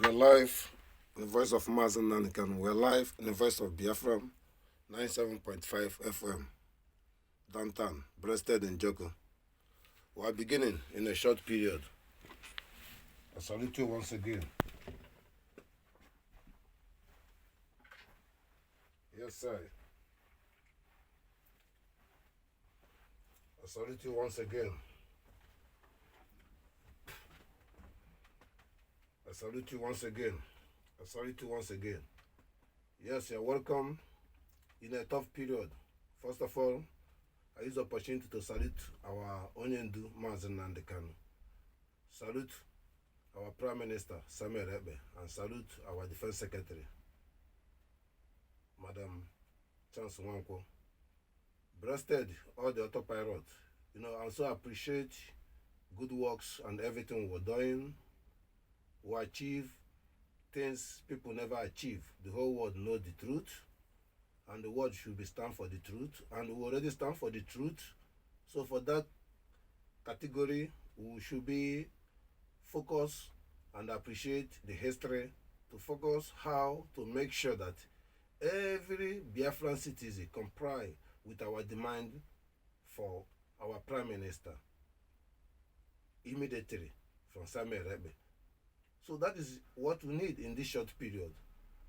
We're live in the voice of Mazi Nnamdi Kanu. We're live in the voice of Biafran, 97.5 FM, downtown, breasted in Ojuku. We are beginning in a short period. I salute you once again. Yes, sir. I salute you once again. I salute you once again. I salute you once again. Yes, you're welcome in a tough period. First of all, I use the opportunity to salute our and.the, Mazi Nnamdi Kanu. Salute our Prime Minister, Ekpa, and salute our Defense Secretary, Madam Chance Nwankwo. Breasted all the autopilots. I also appreciate good works and everything we're doing. We achieve things people never achieve. The whole world know the truth, and the world should be stand for the truth, and we already stand for the truth. So for that category, we should be focused and appreciate the history to focus how to make sure that every Biafran citizen comply with our demand for our Prime Minister immediately from Ekpa. So that is what we need in this short period.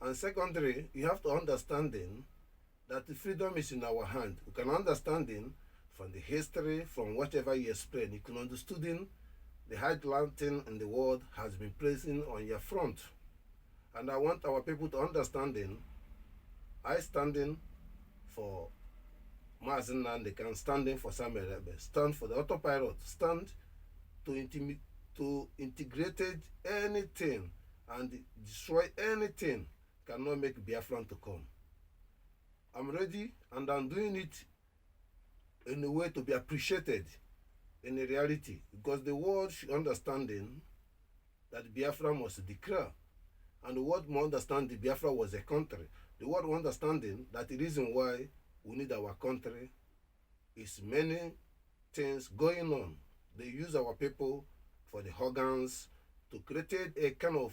And secondly, you have to understanding that the freedom is in our hand. You can understanding from the history, from whatever you explain, you can understanding the hard thing in the world has been placing on your front. And I want our people to understanding, I standing for Mazi Nnamdi Kanu, standing for Ekpa, stand for the autopilot, stand to integrate anything and destroy anything cannot make Biafran to come. I'm ready and I'm doing it in a way to be appreciated in a reality, because the world should understanding that Biafra must declare, and the world must understand that Biafra was a country. The world understanding that the reason why we need our country is many things going on. They use our people for the organs to create a kind of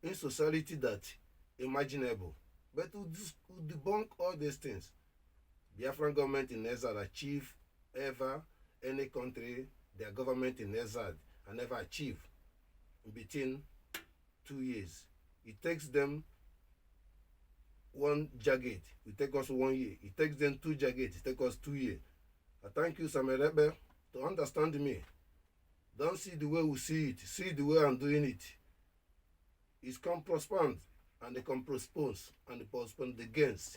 insociety that imaginable. But to debunk all these things, Biafran government in exile achieve ever any country their government in exile and never achieve between 2 years. It takes them one jagged, it takes us 1 year. It takes them 2 jagged, it takes us 2 years. I thank you, Ekpa, to understand me. Don't see the way we see it. See the way I'm doing it. It's come postponed, and they come postpone, and they postpone the gains,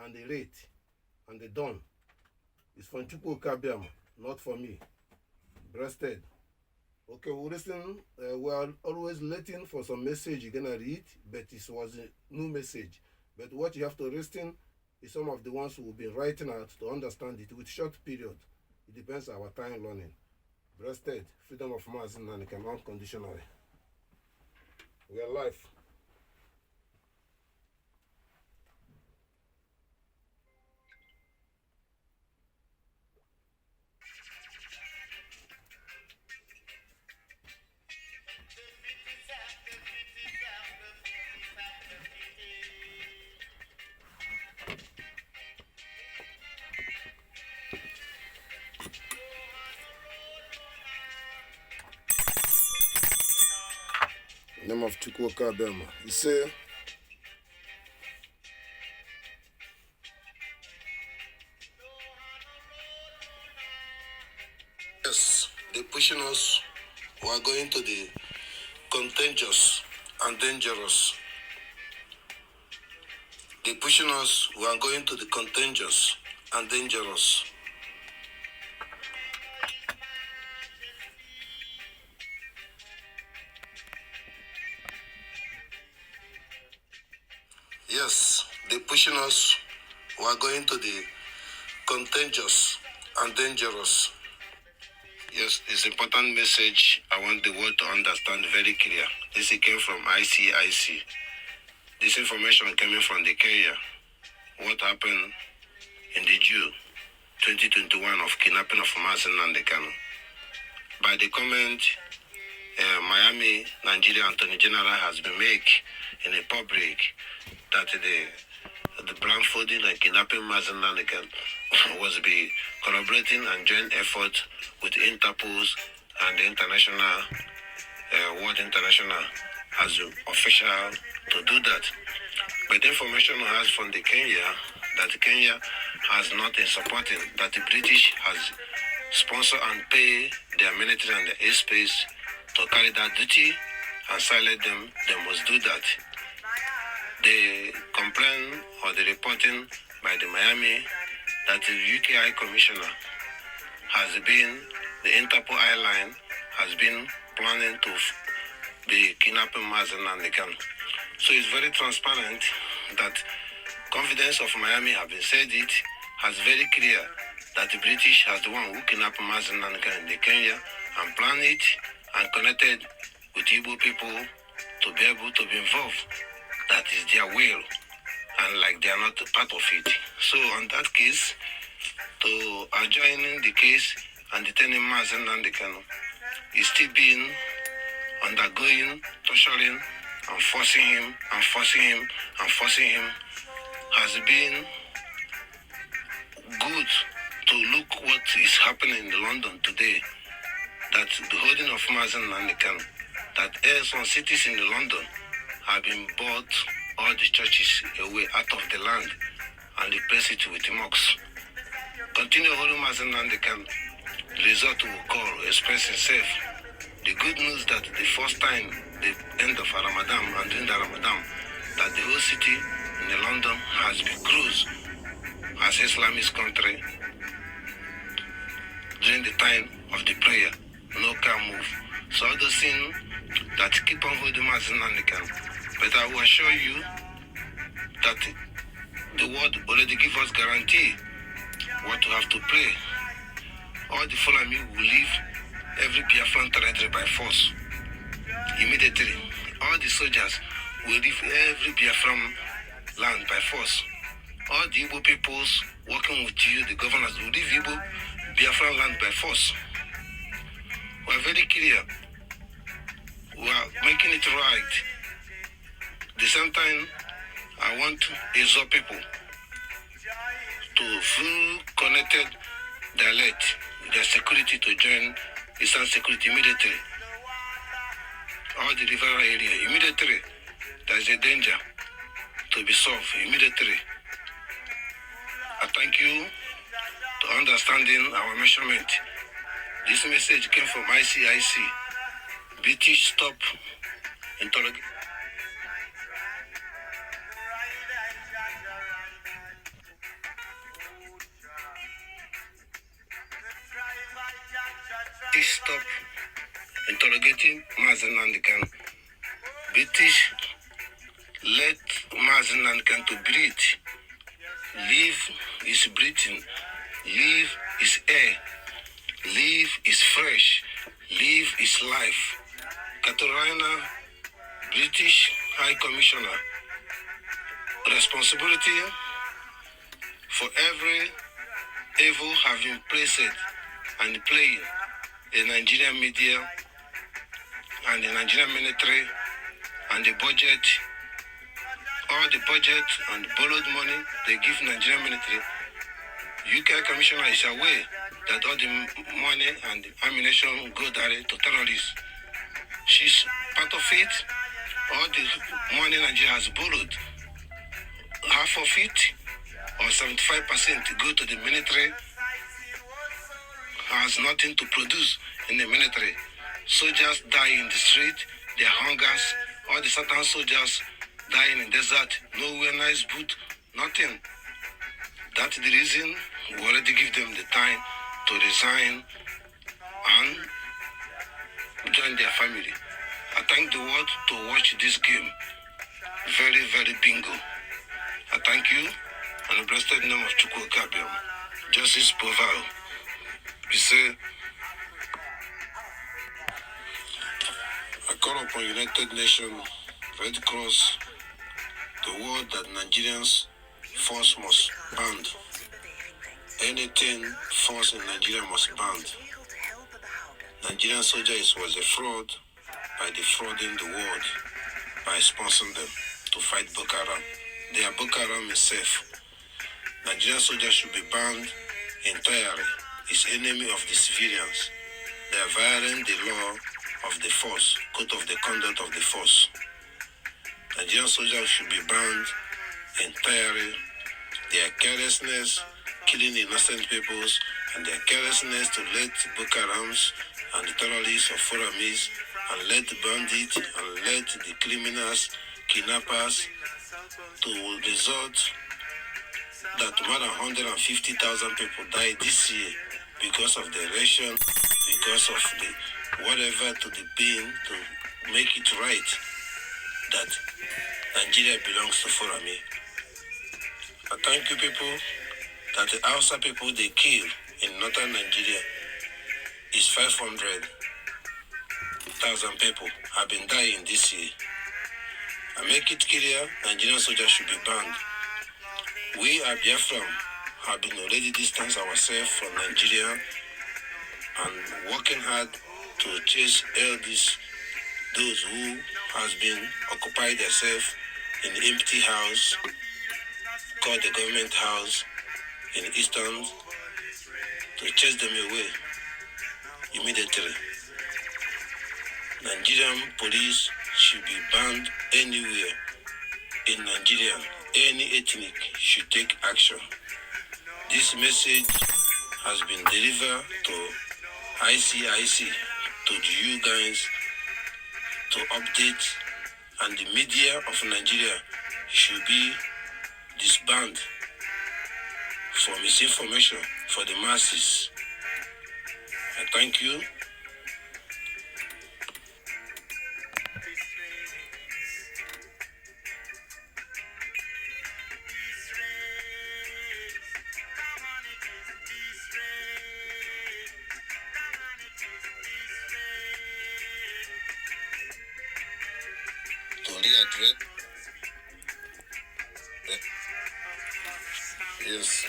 and the rate, and the done. It's from Chukwu Okiko Abiama, not for me. Breasted. Okay, we listen. We are always waiting for some message you're gonna read, but it was a new message. But what you have to listen is some of the ones who will be writing out to understand it with short period. It depends on our time learning. Breasted, freedom of Mazi Nnamdi Kanu unconditionally. We are live. Name of Chukwu Okiko Abiama. Iseee. Yes, they're pushing us. We are going to the contagious and dangerous. They're pushing us. We are going to the contagious and dangerous. Yes, they're pushing us. We are going to the contagious and dangerous. Yes, it's an important message I want the world to understand very clear. This came from ICIC. This information coming from the Kenya. What happened in the June 2021 of kidnapping of Mazi Nnamdi Kanu. By the comment Miami, Nigeria Attorney General has been made in a public that the blindfolding and kidnapping Mazi Nnamdi Kanu was be collaborating and joint effort with Interpol and the international, World International as official to do that. But the information we have from the Kenya that Kenya has not in supporting that the British has sponsored and pay their military and their airspace to carry that duty and silence them. They must do that. The complaint or the reporting by the Miami that the UK High Commissioner has been, the Interpol airline has been planning to be kidnapping Mazi Nnamdi Kanu. So it's very transparent that confidence of Miami have been said it has very clear that the British has the one who kidnapped Mazi Nnamdi Kanu in the Kenya and planned it and connected with Igbo people to be able to be involved. That is their will, and like they are not a part of it. So on that case, to adjoining the case and detaining Mazi Nnamdi Kanu is still being undergoing torturing and forcing him has been good to look what is happening in London today. That the holding of Mazi Nnamdi Kanu, that some cities in London have been bought all the churches away out of the land and replace it with mosques. Continue holding Mazi Nnamdi Kanu. The result will call, express itself. The good news that the first time, the end of Ramadan and during the Ramadan, that the whole city in London has been closed as Islamist country during the time of the prayer. No car move. So all those things that keep on holding Mazi Nnamdi Kanu. But I will assure you that the word already give us guarantee what we have to pray. All the Fulani will leave every Biafran territory by force. Immediately, all the soldiers will leave every Biafran land by force. All the Igbo peoples working with you, the governors, will leave Igbo Biafran land by force. We are very clear. We are making it right. At the same time, I want to exhort people to full connected dialect their security to join Eastern security immediately. All the river area, immediately. There is a danger to be solved immediately. I thank you for understanding our measurement. This message came from ICIC. British stop interrogation. Stop interrogating Mazi Nnamdi Kanu. British let Mazi Nnamdi Kanu to breathe. Live his breathing. Live his air. Live his fresh. Live his life. Katarina, British High Commissioner, responsibility for every evil have been placed and playing the Nigerian media and the Nigerian military and the budget, all the budget and borrowed money they give Nigerian military. UK Commissioner is aware that all the money and the ammunition go direct to terrorists. She's part of it. All the money Nigeria has borrowed, half of it or 75% go to the military, has nothing to produce in the military. Soldiers die in the street, their hungers, all the Satan soldiers dying in the desert, nowhere nice boot, nothing. That's the reason we already give them the time to resign and join their family. I thank the world to watch this game. Very, very bingo. I thank you and the blessed name of Chukwu Okiko Abiama. Justice prevail. Iseee. I call upon United Nations, Red Cross, the word that Nigerians force must ban. Anything force in Nigeria must ban. Nigerian soldiers was a fraud by defrauding the world by sponsoring them to fight Boko Haram. They are Boko Haram itself. Nigerian soldiers should be banned entirely. It's enemy of the civilians. They are violating the law of the force, code of the conduct of the force. Nigerian soldiers should be banned entirely. Their carelessness, killing innocent peoples, and their carelessness to let Boko Harams and the terrorists of Fulaminized, and let the bandits, and let the criminals, kidnappers, to result that more than 150,000 people died this year because of the election, because of the whatever to the being to make it right that Nigeria belongs to Fulani. I thank you people that the Hausa people they kill in northern Nigeria is 500,000 people have been dying this year. I make it clear Nigerian soldiers should be banned. We at Biafran have been already distanced ourselves from Nigeria and working hard to chase all those who has been occupied themselves in the empty house called the government house in Eastern, to chase them away immediately. Nigerian police should be banned anywhere in Nigeria. Any ethnic should take action. This message has been delivered to ICIC, to you guys, to update, and the media of Nigeria should be disbanded for misinformation for the masses. I thank you. Yes,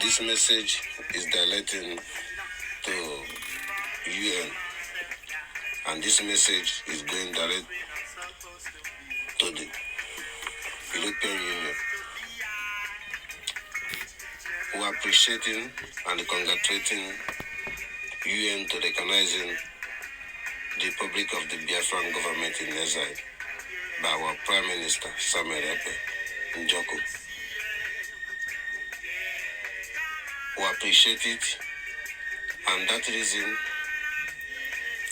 this message is directing to UN, and this message is going direct to the European Union. We are appreciating and congratulating UN to recognizing the Republic of the Biafran government in exile by our Prime Minister, Samuel Ekpa, Ojuku. We appreciate it, and that reason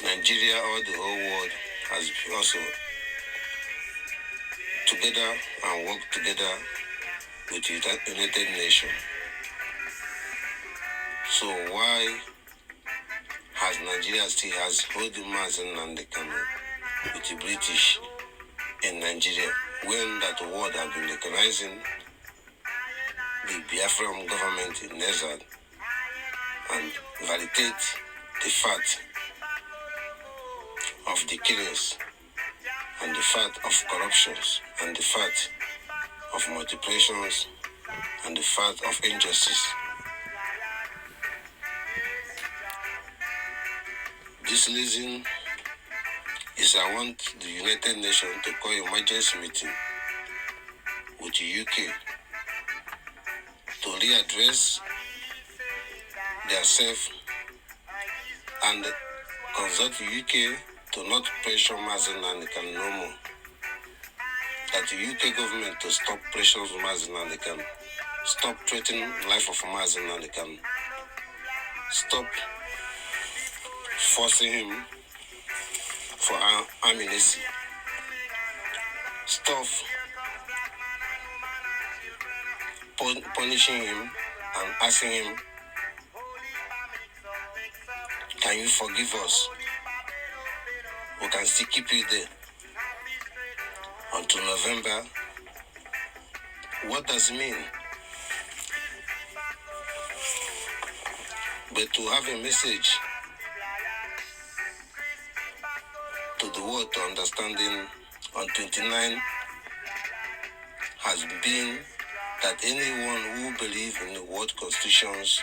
Nigeria or the whole world has also together and work together with the United Nations. So why has Nigeria still has holding Mazi Nnamdi Kanu with the British in Nigeria when that world has been recognizing the Biafran government in exile and validate the fact of the killings and the fact of corruptions and the fact of multiplications and the fact of injustice. This reason is I want the United Nations to call emergency meeting with the UK to readdress themselves and consult the UK to not pressure Mazi Nnamdi Kanu no more. That the UK government to stop pressure on Mazi Nnamdi Kanu, stop threatening life of Mazi Nnamdi Kanu, stop forcing him for amnesty, stop punishing him and asking him, can you forgive us? We can still keep you there until November. What does it mean? But to have a message to the world to understanding on 29 has been that anyone who believes in the world constitutions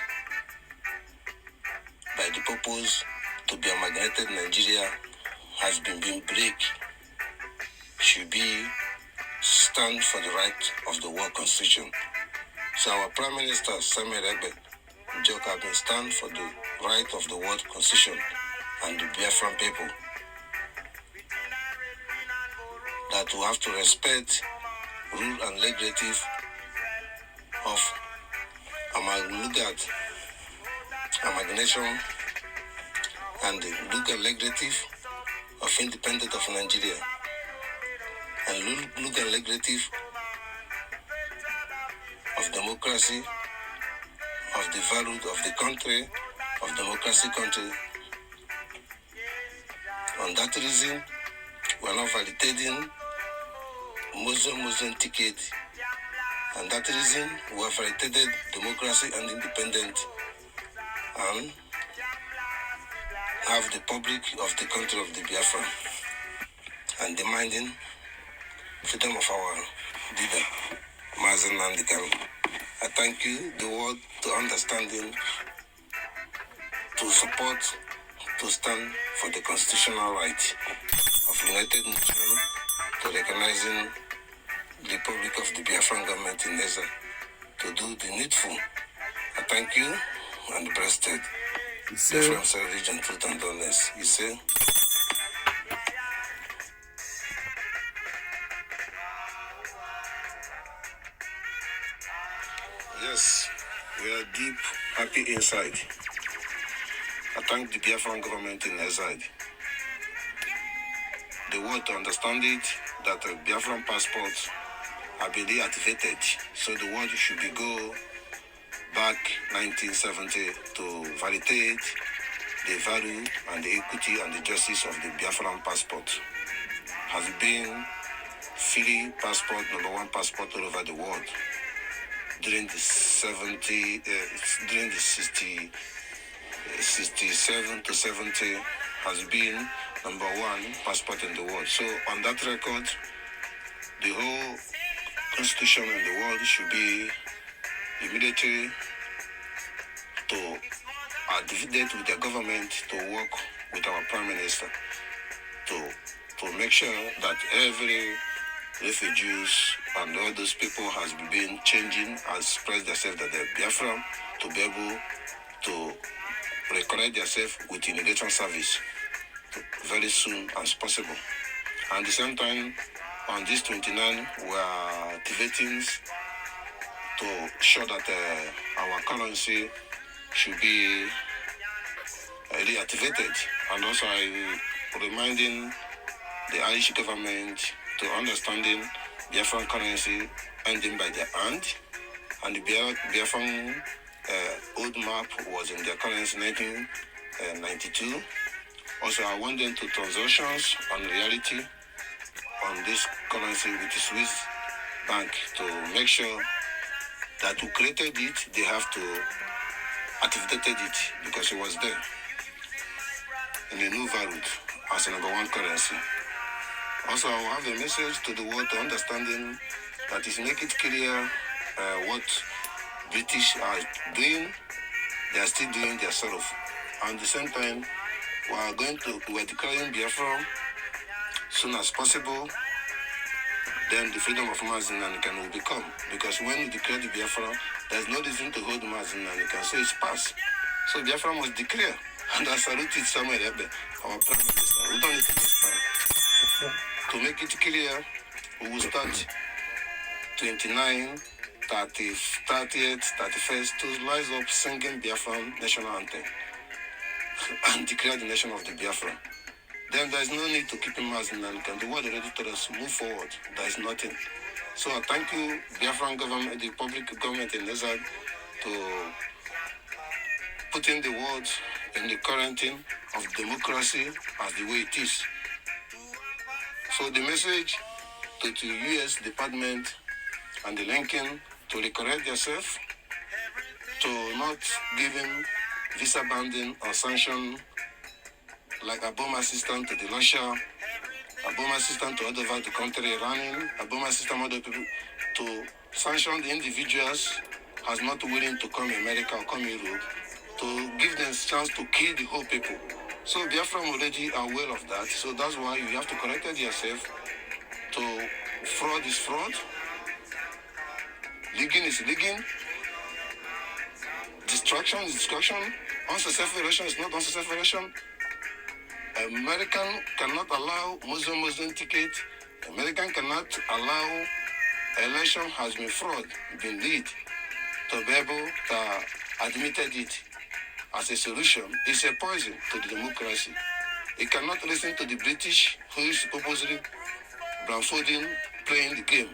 by the purpose to be amalgamated Nigeria has been break should be stand for the right of the world constitution. So our Prime Minister, Samuel Ekpa, have been stand for the right of the world constitution and the Biafran people. That we have to respect rule and legislative of amalgamation and the legal legislative of independence of Nigeria and legal legislative of democracy, of the value of the country, of democracy country. On that reason, we are not validating Muslim ticket, and that reason we have validated democracy and independence and have the public of the country of the Biafra and demanding freedom of our leader, Mazi Nnamdi Kanu. I thank you, the world, to understanding, to support, to stand for the constitutional right of United Nations, to recognizing the Republic of the Biafran government in exile, to do the needful. I thank you and the breasted. Biafran region, truth and honest. Iseee. Yes, we are deep happy inside. I thank the Biafran government in exile. The world to understand it that the Biafran passports have been deactivated, so the world should be go back 1970 to validate the value and the equity and the justice of the Biafran passport. Has been free passport, number one passport all over the world. During the 67 to 70 has been number one passport in the world. So on that record, the whole constitution in the world should be immediately to advocate with the government to work with our Prime Minister to make sure that every refugees and all those people has been changing, has expressed themselves that they're Biafran, to be able to reconnect themselves with immigration service very soon as possible. And at the same time, on this 29, we are activating to show that our currency should be reactivated. And also I reminding the Irish government to understanding Biafran currency ending by the hand, and the Biafran old map was in their currency 1992. Also, I want them to transactions on reality on this currency with the Swiss bank to make sure that who created it, they have to activate it because it was there in a new value as a number one currency. Also, I will have a message to the world to understanding that is make it clear what British are doing. They are still doing their self. And at the same time, we are declaring Biafra soon as possible. Then the freedom of Mazi Nnamdi Kanu will become. Because when we declare the Biafra, there's no reason to hold Mazi Nnamdi Kanu. So it's passed. So Biafra must declare. And I salute it Samuel Ekpa, our Prime Minister. We don't need to waste time. To make it clear, we will start 29, 30th, 31st to rise up singing Biafran national anthem and declare the nation of the Biafran. Then there is no need to keep him as Nnamdi Kanu. The world already told us move forward. There is nothing. So I thank you, Biafran government, the public government in exile, to put in the world in the quarantine of democracy as the way it is. So the message to the U.S. Department and the Lincoln to recorrect themselves, to not giving visa banding or sanction like Obama system to the Russia, Obama system to other over the country running, Obama system other people to sanction the individuals has not willing to come America or come Europe, to give them chance to kill the whole people. So Biafran already are aware of that. So that's why you have to correct yourself to fraud is fraud, leaking is leaking, destruction is destruction, unsuccessful relation is not unsuccessful relation. American cannot allow Muslim ticket. American cannot allow election has been fraud, been lead to be able to admitted it as a solution. It's a poison to the democracy. It cannot listen to the British who is purposely blindfolding, playing the game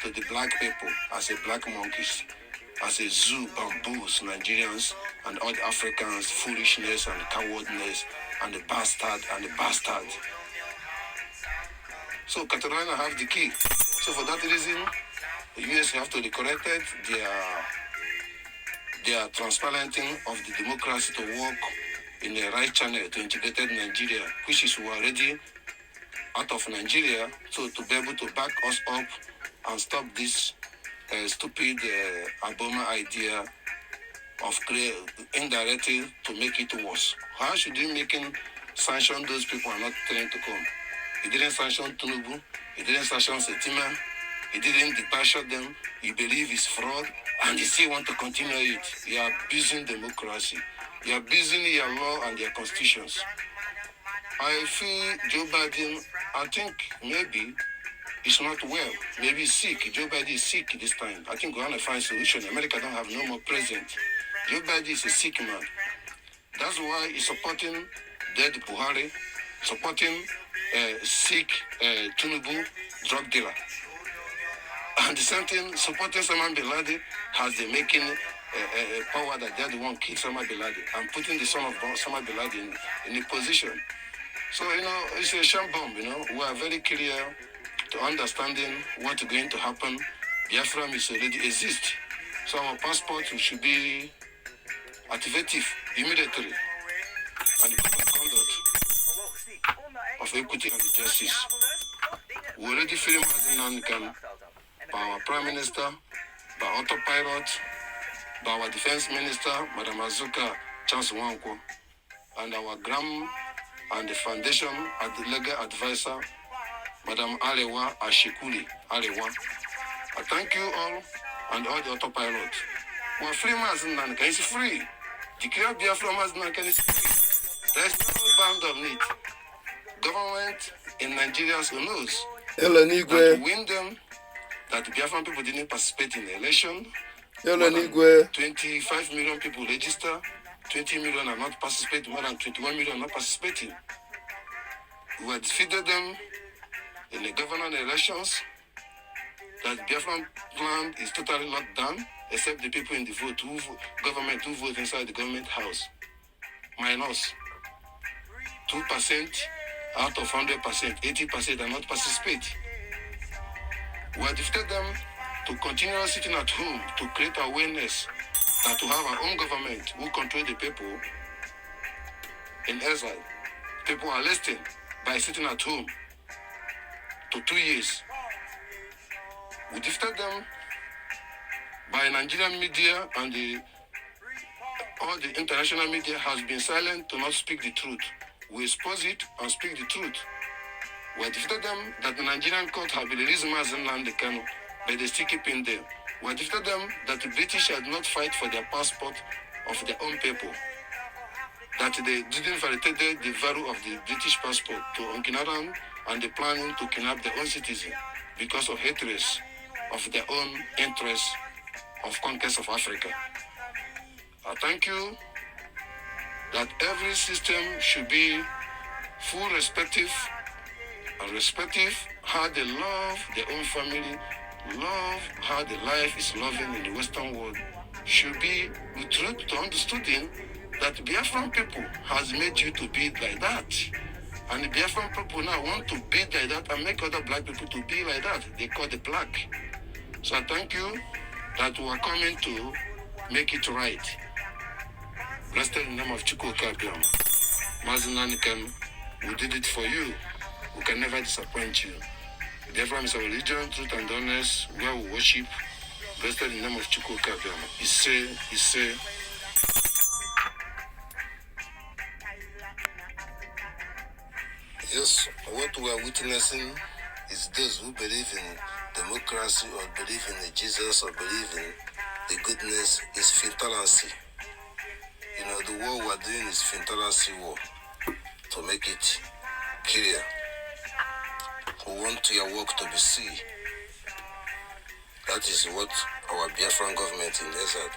to the black people as a black monkeys, as a zoo bamboos Nigerians and all the Africans, foolishness and cowardness and the bastard and the bastard. So Catalina have the key. So for that reason, the US have to be corrected their transparenting of the democracy to work in the right channel to integrate Nigeria, which is already out of Nigeria, so to be able to back us up and stop this stupid Obama idea of indirectly to make it worse. How should you sanction those people are not trying to come? He didn't sanction Tinubu, he didn't sanction Setima, he didn't depart them, he believe it's fraud, and you still want to continue it. You are abusing democracy. You are abusing your law and your constitutions. I feel Joe Biden, I think maybe it's not well. Maybe he's sick. Joe Biden is sick this time. I think we're going to find a solution. America don't have no more president. Joe Biden is a sick man. That's why he's supporting dead Buhari, supporting sick Tinubu drug dealer. And the same thing, supporting Osama bin Laden has the making power that they're the one kill Osama bin Laden and putting the son of Osama bin Laden in a position. So, it's a sham bomb, We are very clear to understanding what is going to happen. Biafran is already exist. So our passport should be activated immediately. And the conduct of equity and justice. We already feel Mazi Nnamdi Kanu by our Prime Minister, by autopilot, by our Defense Minister, Madam Azuka Chance Nwankwo, and our Gram and the Foundation and the Legal Advisor, Madam Alewa Ashikuli Alewa. I thank you all and all the autopilot. We're free, Mazi Nnamdi Kanu is free. Declare Biafra Mazi Nnamdi Kanu is free. There is no bound of need. Government in Nigeria knows that to win them, that the Biafran people didn't participate in the election. 25 million people register, 20 million are not participating, more than 21 million are not participating. We have defeated them in the government elections, that the Biafran land is totally locked down, except the people in the government who vote inside the government house. Minus 2% out of 100%, 80% are not participate. We have defeated them to continue sitting at home to create awareness that to have our own government who control the people in exile. People are listening by sitting at home to 2 years. We defeated them by Nigerian media and all the international media has been silent to not speak the truth. We expose it and speak the truth. We defeated them that the Nigerian court have released Mazi Nnamdi Kanu, but they still keep in there. We defeated them that the British had not fight for their passport of their own people. That they didn't validate the value of the British passport to kidnap them, and they planning to kidnap their own citizens because of hatred of their own interests of conquest of Africa. I thank you that every system should be full respective and respective how they love their own family, love how the life is loving in the Western world, should be with truth to understanding that Biafran people has made you to be like that. And the Biafran people now want to be like that and make other black people to be like that. They call the black. So I thank you that we are coming to make it right. Blessed in the name of Chukwu Okiko Abiama. Mazi Nnamdi Kanu, we did it for you. We can never disappoint you. Biafran is our religion, truth and honest, where we worship. Blessed in the name of Chukwu Okiko Abiama. Iseee, Iseee. Yes, what we are witnessing is those who believe in democracy or believe in Jesus or believe in the goodness is fintalancy. You know, the war we are doing is fintalancy war, to make it clear. We want your work to be seen. That is what our Biafran government in exile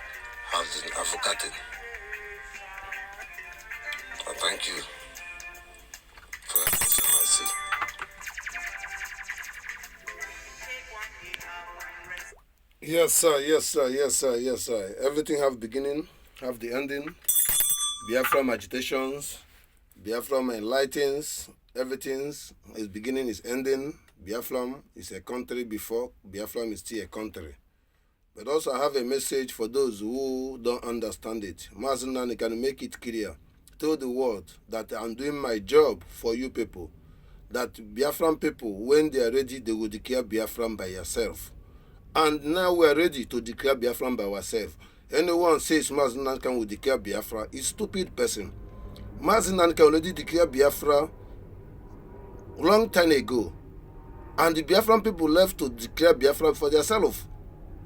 has been advocating. I thank you for your consistency. Yes, sir, yes, sir, yes, sir, yes, sir. Everything have beginning, have the ending. Biafran agitations, Biafran enlightens, everything's is beginning, is ending. Biafran is a country before, Biafran is still a country. But also I have a message for those who don't understand it. Mazi Nnamdi Kanu make it clear. Tell the world that I'm doing my job for you people. That Biafran people, when they are ready, they will declare Biafran by yourself. And now we are ready to declare Biafran by ourselves. Anyone says Mazi Nnamdi Kanu will declare Biafra is stupid person. Mazi Nnamdi Kanu already declared Biafra long time ago. And the Biafran people left to declare Biafra for themselves.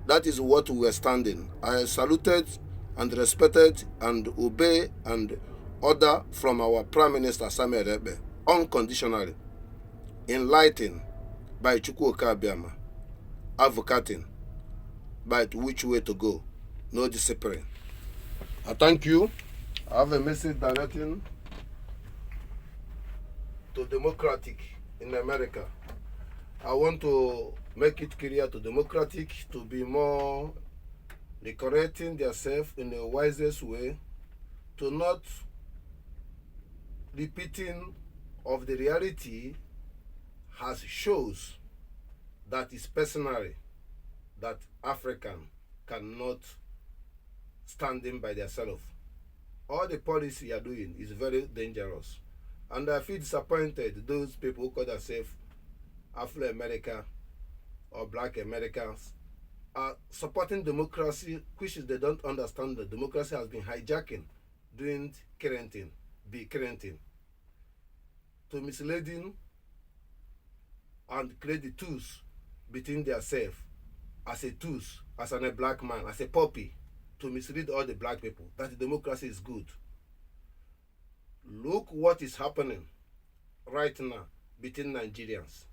That is what we are standing. I saluted and respected and obey and order from our Prime Minister Samuel Ekpa unconditionally, enlightened by Chukwu Okiko Abiama, advocating by which way to go, no discipline. I thank you. I have a message directing to Democratic in America. I want to make it clear to Democratic to be more decorating themselves in the wisest way, to not repeating of the reality has shows that is personally that African cannot stand in by themselves. All the policy you are doing is very dangerous. And I feel disappointed those people who call themselves Afro-American or Black Americans are supporting democracy, which is they don't understand that democracy has been hijacking during currenting, to misleading and create the tools between themselves as a tools, as a black man, as a puppy, to mislead all the black people that the democracy is good. Look what is happening right now between Nigerians.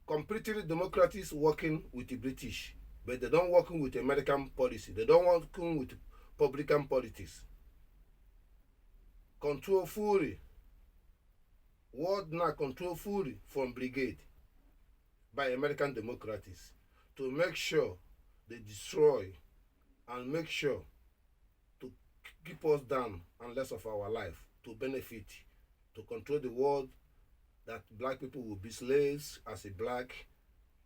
Completely democrats working with the British, but they don't working with American policy. They don't working with Republican politics. Control fully. World now control fully from brigade by American democrats to make sure they destroy and make sure to keep us down and less of our life, to benefit, to control the world, that black people will be slaves as a black,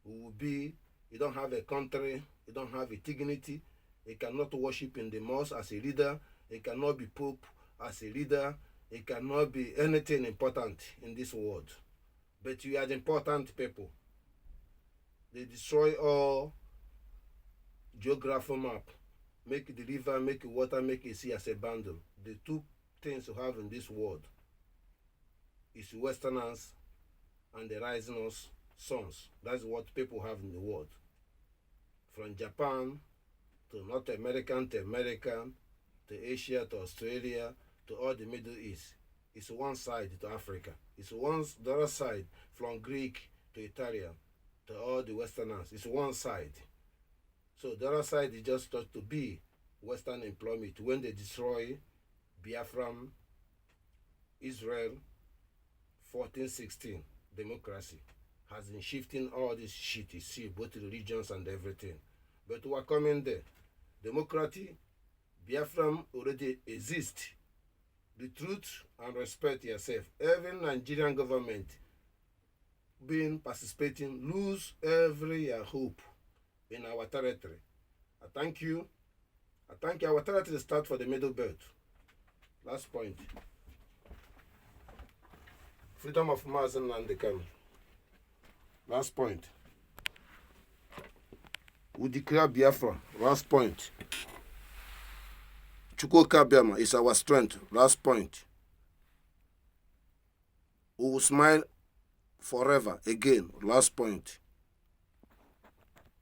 we will be, you don't have a country, you don't have a dignity, you cannot worship in the mosque as a leader, you cannot be pope as a leader, you cannot be anything important in this world. But you are the important people. They destroy all geography map, make the river, make the water, make a sea as a bundle. The two things you have in this world is Westerners and the rising sons. That's what people have in the world. From Japan to North American to American to Asia to Australia to all the Middle East. It's one side to Africa. It's the other side from Greek to Italian to all the Westerners. It's one side. So the other side is just thought to be Western employment. When they destroy Biafran, Israel, 1416, democracy has been shifting all this shit you see, both religions and everything. But we are coming there. Democracy, Biafran already exists. The truth and respect yourself. Every Nigerian government being participating lose every hope in our territory. I thank you. I thank you. Our territory start for the middle belt. Last point. Freedom of Mazi Nnamdi Kanu. Last point. We declare Biafra. Last point. Chukwu Okiko Abiama is our strength. Last point. we will smile forever. Again, last point.